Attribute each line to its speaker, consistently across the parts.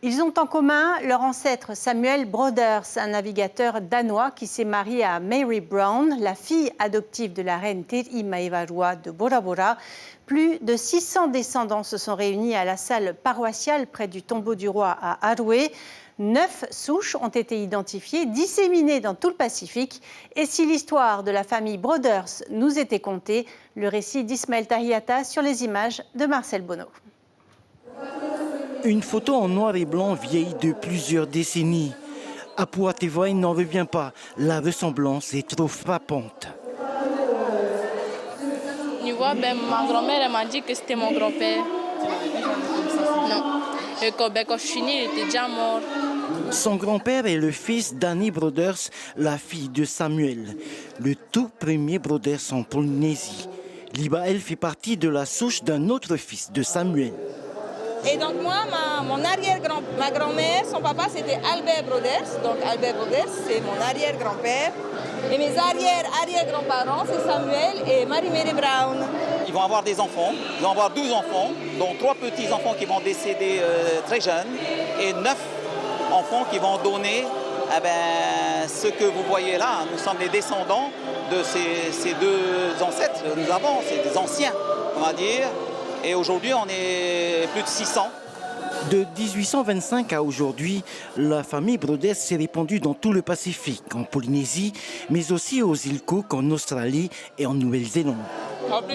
Speaker 1: Ils ont en commun leur ancêtre Samuel Broders, un navigateur danois qui s'est marié à Mary Brown, la fille adoptive de la reine Te Imaevarua de Bora Bora. Plus de 600 descendants se sont réunis à la salle paroissiale près du tombeau du roi à Aroué. 9 souches ont été identifiées, disséminées dans tout le Pacifique. Et si l'histoire de la famille Broders nous était contée, le récit d'Ismaël Tahiata sur les images de Marcel Bonneau.
Speaker 2: Une photo en noir et blanc vieille de plusieurs décennies. Apuatevaï n'en revient pas, la ressemblance est trop frappante.
Speaker 3: Tu vois, ma grand-mère m'a dit que c'était mon grand-père. Non. Et quand je suis née, il était déjà mort.
Speaker 2: Son grand-père est le fils d'Annie Broders, la fille de Samuel, le tout premier Broders en Polynésie. Liba, elle, fait partie de la souche d'un autre fils de Samuel.
Speaker 4: Et donc moi, ma grand-mère, son papa c'était Albert Broders. Donc Albert Broders, c'est mon arrière-grand-père. Et mes arrière-grands-parents, c'est Samuel et Marie-Mary Brown.
Speaker 5: Ils vont avoir des enfants, ils vont avoir 12 enfants, dont 3 petits-enfants qui vont décéder très jeunes et 9 enfants qui vont donner ce que vous voyez là. Nous sommes les descendants de ces deux ancêtres. Nous avons, c'est des anciens, on va dire. Et aujourd'hui, on est plus de 600.
Speaker 2: De 1825 à aujourd'hui, la famille Broders s'est répandue dans tout le Pacifique, en Polynésie, mais aussi aux îles Cook, en Australie et en Nouvelle-Zélande.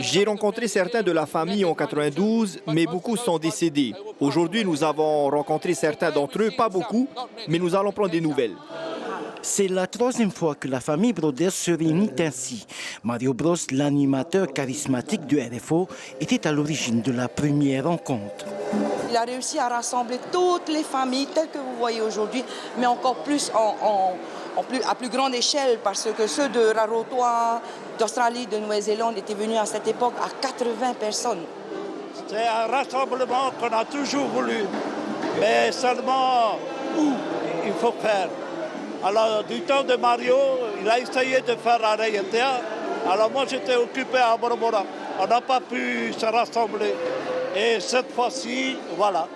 Speaker 6: J'ai rencontré certains de la famille en 92, mais beaucoup sont décédés. Aujourd'hui, nous avons rencontré certains d'entre eux, pas beaucoup, mais nous allons prendre des nouvelles.
Speaker 2: C'est la 3e fois que la famille Broders se réunit ainsi. Mario Bros, l'animateur charismatique du RFO, était à l'origine de la première rencontre.
Speaker 4: Il a réussi à rassembler toutes les familles telles que vous voyez aujourd'hui, mais encore plus à plus grande échelle, parce que ceux de Rarotonga, d'Australie, de Nouvelle-Zélande étaient venus à cette époque à 80 personnes.
Speaker 7: C'est un rassemblement qu'on a toujours voulu, mais seulement où il faut faire. Alors, du temps de Mario, il a essayé de faire à Raiatea. Alors moi, j'étais occupé à Bora Bora. On n'a pas pu se rassembler. Et cette fois-ci, voilà,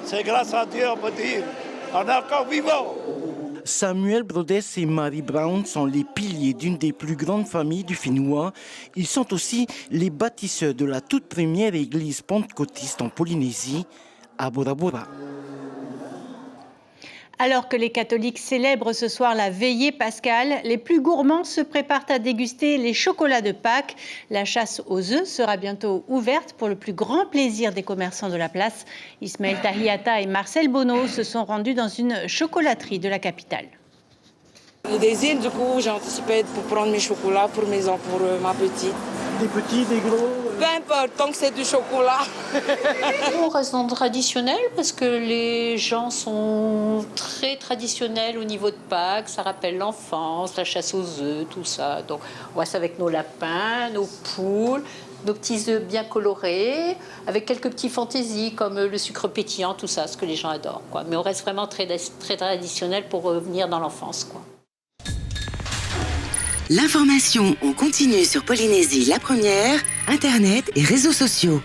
Speaker 7: c'est grâce à Dieu, on peut dire, on est encore vivants.
Speaker 2: Samuel Broders et Mary Brown sont les piliers d'une des plus grandes familles du Finnois. Ils sont aussi les bâtisseurs de la toute première église pentecôtiste en Polynésie, à Bora Bora.
Speaker 1: Alors que les catholiques célèbrent ce soir la veillée pascale, les plus gourmands se préparent à déguster les chocolats de Pâques. La chasse aux œufs sera bientôt ouverte pour le plus grand plaisir des commerçants de la place. Ismaël Tahiata et Marcel Bonneau se sont rendus dans une chocolaterie de la capitale.
Speaker 4: Le désir, du coup, j'ai anticipé pour prendre mes chocolats pour ma petite.
Speaker 2: Des petits, des gros
Speaker 4: Peu importe, tant que c'est du chocolat.
Speaker 8: On reste dans le traditionnel parce que les gens sont très traditionnels au niveau de Pâques. Ça rappelle l'enfance, la chasse aux œufs, tout ça. Donc on reste avec nos lapins, nos poules, nos petits œufs bien colorés, avec quelques petites fantaisies comme le sucre pétillant, tout ça, ce que les gens adorent, quoi. Mais on reste vraiment très, très traditionnel pour revenir dans l'enfance, quoi.
Speaker 9: L'information en continu sur Polynésie la première, Internet et réseaux sociaux.